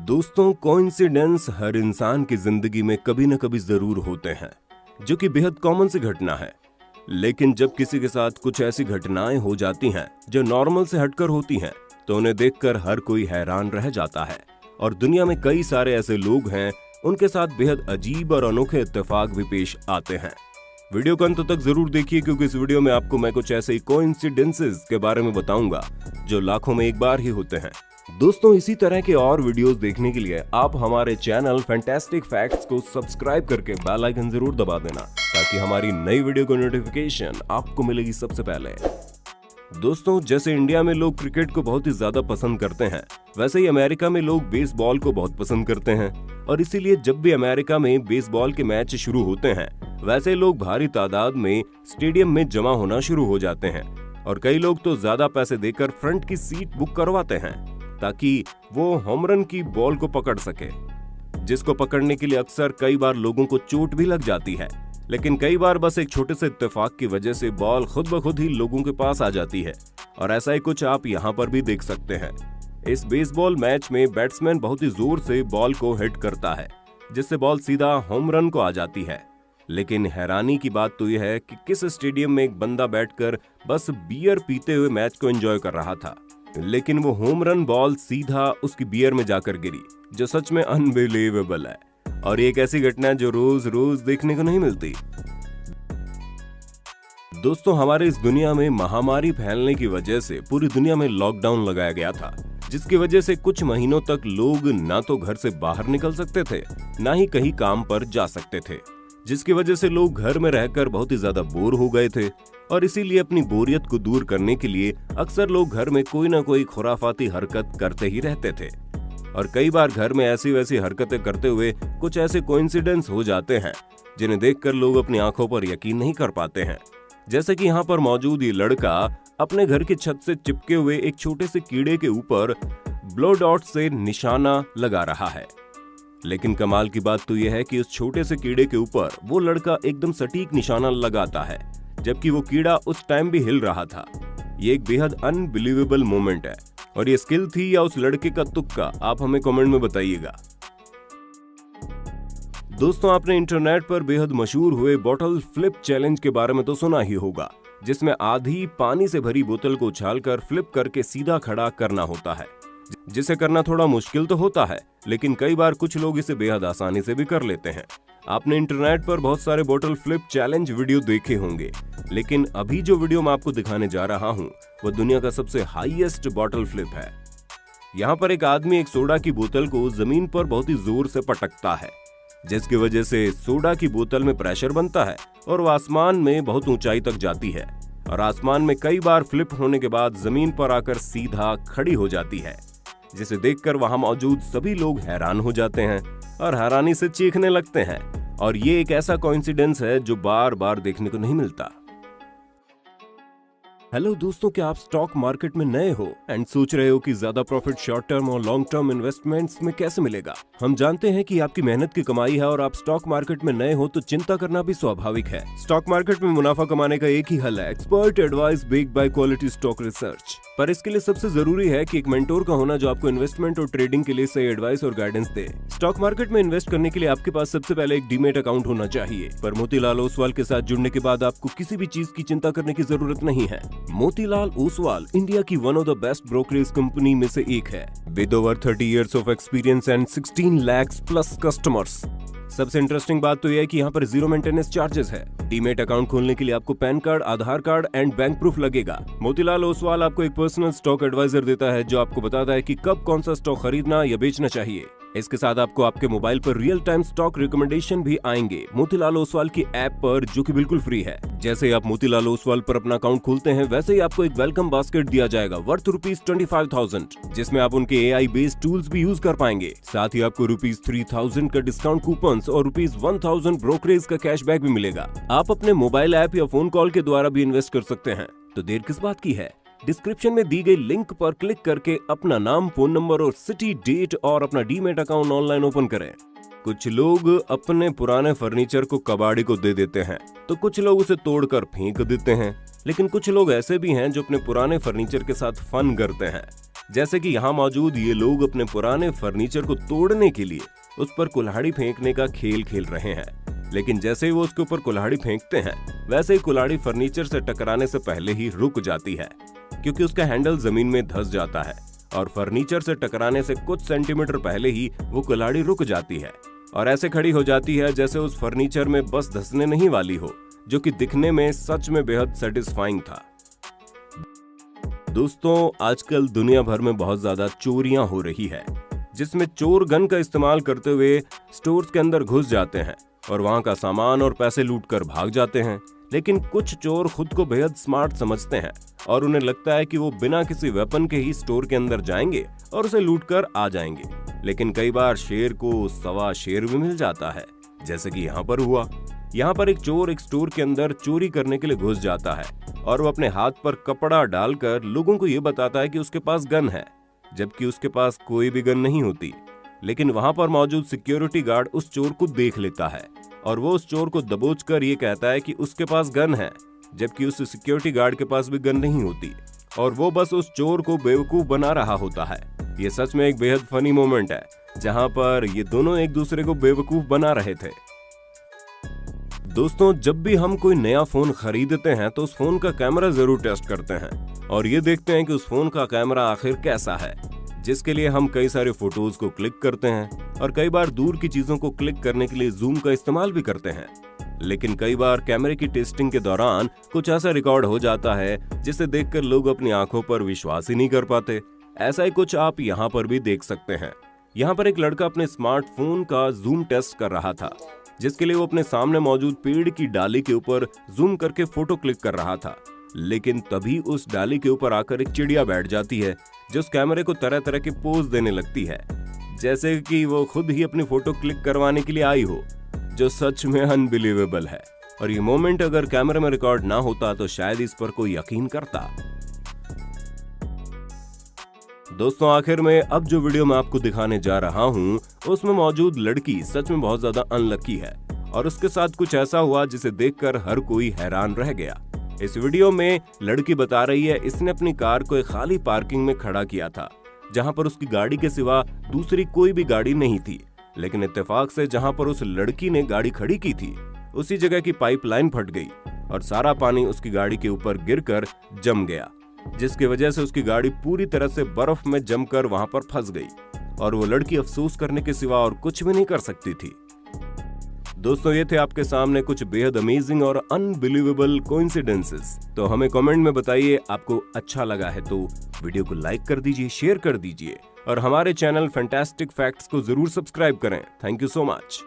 दोस्तों, कोइंसिडेंस हर इंसान की जिंदगी में कभी न कभी जरूर होते हैं, जो कि बेहद कॉमन सी घटना है। लेकिन जब किसी के साथ कुछ ऐसी घटनाएं हो जाती हैं जो नॉर्मल से हटकर होती हैं, तो उन्हें देखकर हर कोई हैरान रह जाता है। और दुनिया में कई सारे ऐसे लोग हैं, उनके साथ बेहद अजीब और अनोखे इत्तेफाक भी पेश आते हैं। वीडियो को अंत तक जरूर देखिए, क्योंकि इस वीडियो में आपको मैं कुछ ऐसे कोइंसिडेंसेस के बारे में बताऊंगा जो लाखों में एक बार ही होते हैं। दोस्तों, इसी तरह के और वीडियोस देखने के लिए आप हमारे चैनल फैंटास्टिक फैक्ट्स को सब्सक्राइब करके बेल आइकन जरूर दबा देना, ताकि हमारी नई वीडियो की नोटिफिकेशन आपको मिलेगी सबसे पहले। दोस्तों, जैसे इंडिया में लोग क्रिकेट को बहुत ही ज्यादा पसंद करते हैं, वैसे ही अमेरिका में लोग बेसबॉल को बहुत पसंद करते हैं। और इसीलिए जब भी अमेरिका में बेसबॉल के मैच शुरू होते हैं, वैसे लोग भारी तादाद में स्टेडियम में जमा होना शुरू हो जाते हैं। और कई लोग तो ज्यादा पैसे देकर फ्रंट की सीट बुक करवाते हैं, ताकि वो होम रन की बॉल को पकड़ सके, जिसको पकड़ने के लिए अक्सर कई बार लोगों को चोट भी लग जाती है। लेकिन कई बार बस एक छोटे से इत्तेफाक की वजह से बॉल खुद ब खुद ही लोगों के पास आ जाती है। और ऐसा ही कुछ आप यहाँ पर भी देख सकते हैं। इस बेसबॉल मैच में बैट्समैन बहुत ही जोर से बॉल को हिट करता है, जिससे बॉल सीधा होम रन को आ जाती है। लेकिन हैरानी की बात तो यह है कि किस स्टेडियम में एक बंदा बैठकर बस बियर पीते हुए मैच को एंजॉय कर रहा था, लेकिन वो होम रन बॉल सीधा उसकी बियर में जाकर गिरी, जो सच में अनबिलीवेबल है। और एक ऐसी घटना जो रोज रोज देखने को नहीं मिलती। दोस्तों, हमारे इस दुनिया में महामारी फैलने की वजह से पूरी दुनिया में लॉकडाउन लगाया गया था, जिसकी वजह से कुछ महीनों तक लोग ना तो घर से बाहर निकल सकते थे, ना ही कहीं काम पर जा सकते थे, जिसकी वजह से लोग घर में रहकर बहुत ही ज्यादा बोर हो गए थे। और इसीलिए अपनी बोरियत को दूर करने के लिए अक्सर लोग घर में कोई ना कोई खुराफाती हरकत करते ही रहते थे। और कई बार घर में ऐसी वैसी हरकतें करते हुए कुछ ऐसे कोइंसिडेंस हो जाते हैं, जिन्हें देखकर लोग अपनी आंखों पर यकीन नहीं कर पाते हैं। जैसे कि यहाँ पर मौजूद ये लड़का अपने घर की छत से चिपके हुए एक छोटे से कीड़े के ऊपर ब्लो डॉट से निशाना लगा रहा है। लेकिन कमाल की बात तो यह है कि उस छोटे से कीड़े के ऊपर वो लड़का एकदम सटीक निशाना लगाता है, जबकि वो कीड़ा उस टाइम भी हिल रहा था। ये एक बेहद अनबिलीवेबल मोमेंट है। और ये स्किल थी या उस लड़के का तुक्का, आप हमें कमेंट में बताइएगा। दोस्तों, आपने इंटरनेट पर बेहद मशहूर हुए बॉटल फ्लिप चैलेंज के बारे में तो सुना ही होगा, जिसमें आधी पानी से भरी बोतल को उछालकर फ्लिप करके सीधा खड़ा करना होता है, जिसे करना थोड़ा मुश्किल तो होता है, लेकिन कई बार कुछ लोग इसे बेहद आसानी से भी कर लेते हैं। आपने इंटरनेट पर बहुत सारे बॉटल फ्लिप चैलेंज वीडियो देखे होंगे, लेकिन अभी जो वीडियो मैं आपको दिखाने जा रहा हूँ वह दुनिया का सबसे हाईएस्ट बॉटल फ्लिप है। यहाँ पर एक आदमी एक सोडा की बोतल को जमीन पर बहुत ही जोर से पटकता है, जिसकी वजह से सोडा की बोतल में प्रेशर बनता है और वह आसमान में बहुत ऊंचाई तक जाती है। और आसमान में कई बार फ्लिप होने के बाद जमीन पर आकर सीधा खड़ी हो जाती है, जिसे देखकर वहां मौजूद सभी लोग हैरान हो जाते हैं और हैरानी से चीखने लगते हैं। और ये एक ऐसा कोइंसिडेंस है जो बार बार देखने को नहीं मिलता। हेलो दोस्तों, क्या आप स्टॉक मार्केट में नए हो एंड सोच रहे हो कि ज्यादा प्रॉफिट शॉर्ट टर्म और लॉन्ग टर्म इन्वेस्टमेंट्स में कैसे मिलेगा? हम जानते हैं कि आपकी मेहनत की कमाई है और आप स्टॉक मार्केट में नए हो तो चिंता करना भी स्वाभाविक है। स्टॉक मार्केट में मुनाफा कमाने का एक ही हल है, expert advice baked bye quality stock research. पर इसके लिए सबसे जरूरी है कि एक मेंटोर का होना, जो आपको इन्वेस्टमेंट और ट्रेडिंग के लिए सही एडवाइस और गाइडेंस दे। स्टॉक मार्केट में इन्वेस्ट करने के लिए आपके पास सबसे पहले एक डीमेट अकाउंट होना चाहिए। पर मोतीलाल ओसवाल के साथ जुड़ने के बाद आपको किसी भी चीज की चिंता करने की जरूरत नहीं है। मोतीलाल ओसवाल इंडिया की one of the best brokerage company में से एक है, with over 30 years of experience and 16 lakh plus customers. सबसे इंटरेस्टिंग बात तो यह है कि यहाँ पर जीरो मेंटेनेंस चार्जेस है। डीमेट अकाउंट खोलने के लिए आपको pan card, Aadhaar card and bank proof लगेगा। मोतीलाल ओसवाल आपको एक पर्सनल स्टॉक एडवाइजर देता है, जो आपको बताता है कि कब कौन सा स्टॉक खरीदना या बेचना चाहिए। इसके साथ आपको आपके मोबाइल पर रियल टाइम स्टॉक रिकमेंडेशन भी आएंगे मोतीलाल ओसवाल की ऐप पर, जो कि बिल्कुल फ्री है। जैसे ही आप मोतीलाल ओसवाल पर अपना अकाउंट खोलते हैं, वैसे ही आपको एक वेलकम बास्केट दिया जाएगा वर्थ ₹25,000, जिसमें आप उनके AI बेस्ड टूल्स भी यूज कर पाएंगे। साथ ही आपको ₹3,000 का डिस्काउंट कूपन और ₹1,000 ब्रोकरेज का कैशबैक भी मिलेगा। आप अपने मोबाइल ऐप या फोन कॉल के द्वारा भी इन्वेस्ट कर सकते हैं। तो देर किस बात की है? डिस्क्रिप्शन में दी गई लिंक पर क्लिक करके अपना नाम, फोन नंबर और सिटी, डेट और अपना डीमेट अकाउंट ऑनलाइन ओपन करें। कुछ लोग अपने पुराने फर्नीचर को कबाड़ी को दे देते हैं, तो कुछ लोग उसे तोड़कर फेंक देते हैं। लेकिन कुछ लोग ऐसे भी हैं जो अपने पुराने फर्नीचर के साथ फन करते हैं, जैसे कि यहाँ मौजूद ये लोग अपने पुराने फर्नीचर को तोड़ने के लिए उस पर कुल्हाड़ी फेंकने का खेल खेल रहे हैं, लेकिन जैसे ही वो उसके ऊपर कुल्हाड़ी फेंकते हैं वैसे ही कुल्हाड़ी फर्नीचर से टकराने से पहले ही रुक जाती है, क्योंकि उसका हैंडल जमीन में धंस जाता है और फर्नीचर से टकराने से कुछ सेंटीमीटर पहले ही वो कुल्हाड़ी रुक जाती है और ऐसे खड़ी हो जाती है जैसे उस फर्नीचर में बस धंसने नहीं वाली हो, जो कि दिखने में सच में बेहद सेटिस्फाइंग था। दोस्तों, आजकल दुनिया भर में बहुत ज्यादा चोरियां हो रही है, जिसमें चोर गन का इस्तेमाल करते हुए स्टोर्स के अंदर घुस जाते हैं और वहां का सामान और पैसे लूट कर भाग जाते हैं। लेकिन कुछ चोर खुद को बेहद स्मार्ट समझते हैं और उन्हें लगता है कि वो बिना किसी वेपन के ही स्टोर के अंदर जाएंगे और उसे लूट कर आ जाएंगे। लेकिन कई बार शेर को सवा शेर भी मिल जाता है, जैसे कि यहाँ पर हुआ। यहाँ पर एक चोर एक स्टोर के अंदर चोरी करने के लिए घुस जाता है और वो अपने हाथ पर कपड़ा डालकर लोगों को ये बताता है कि उसके पास गन है, जबकि उसके पास कोई भी गन नहीं होती। लेकिन वहां पर मौजूद सिक्योरिटी गार्ड उस चोर को देख लेता है और वो उस चोर को दबोचकर ये कहता है कि उसके पास गन है, जबकि उस सिक्योरिटी गार्ड के पास भी गन नहीं होती और वो बस उस चोर को बेवकूफ बना रहा होता है। ये सच में एक बेहद फनी मोमेंट है, जहां पर ये दोनों एक दूसरे को बेवकूफ बना रहे थे। दोस्तों, जब भी हम कोई नया फोन खरीदते हैं तो उस फोन का कैमरा जरूर टेस्ट करते हैं और ये देखते हैं कि उस फोन का कैमरा आखिर कैसा है, जिसके लिए हम कई सारे फोटोज को क्लिक करते हैं और कई बार दूर की चीजों को क्लिक करने के लिए जूम का इस्तेमाल भी करते हैं। लेकिन कई बार कैमरे की टेस्टिंग के दौरान कुछ ऐसा रिकॉर्ड हो जाता है जिसे देखकर लोग अपनी आंखों पर विश्वास ही नहीं कर पाते। ऐसा ही कुछ आप यहाँ पर भी देख सकते हैं। यहाँ पर एक लड़का अपने स्मार्टफोन का जूम टेस्ट कर रहा था, जिसके लिए वो अपने सामने मौजूद पेड़ की डाली के ऊपर जूम करके फोटो क्लिक कर रहा था। लेकिन तभी उस डाली के ऊपर आकर एक चिड़िया बैठ जाती है, जो उस कैमरे को तरह तरह के पोज देने लगती है, जैसे कि वो खुद ही अपनी फोटो क्लिक करवाने के लिए आई हो, जो सच में अनबिलीवेबल है। और ये मोमेंट अगर कैमरे में रिकॉर्ड ना होता तो शायद इस पर कोई यकीन करता। दोस्तों, आखिर में अब जो वीडियो मैं आपको दिखाने जा रहा हूँ उसमें मौजूद लड़की सच में बहुत ज्यादा अनलकी है और उसके साथ कुछ ऐसा हुआ जिसे देखकर हर कोई हैरान रह गया। इस वीडियो में लड़की बता रही है इसने अपनी कार को एक खाली पार्किंग में खड़ा किया था, जहां पर उसकी गाड़ी के सिवा दूसरी कोई भी गाड़ी नहीं थी। लेकिन इत्तेफाक से जहां पर उस लड़की ने गाड़ी खड़ी की थी उसी जगह की पाइपलाइन फट गई और सारा पानी उसकी गाड़ी के ऊपर गिरकर जम गया, जिसकी वजह से उसकी गाड़ी पूरी तरह से बर्फ में जमकर वहां पर फंस गई और वो लड़की अफसोस करने के सिवा और कुछ भी नहीं कर सकती थी। दोस्तों, ये थे आपके सामने कुछ बेहद अमेजिंग और अनबिलीवेबल कोइंसिडेंसेस। तो हमें कमेंट में बताइए, आपको अच्छा लगा है तो वीडियो को लाइक कर दीजिए, शेयर कर दीजिए और हमारे चैनल फैंटास्टिक फैक्ट्स को जरूर सब्सक्राइब करें। Thank you so much.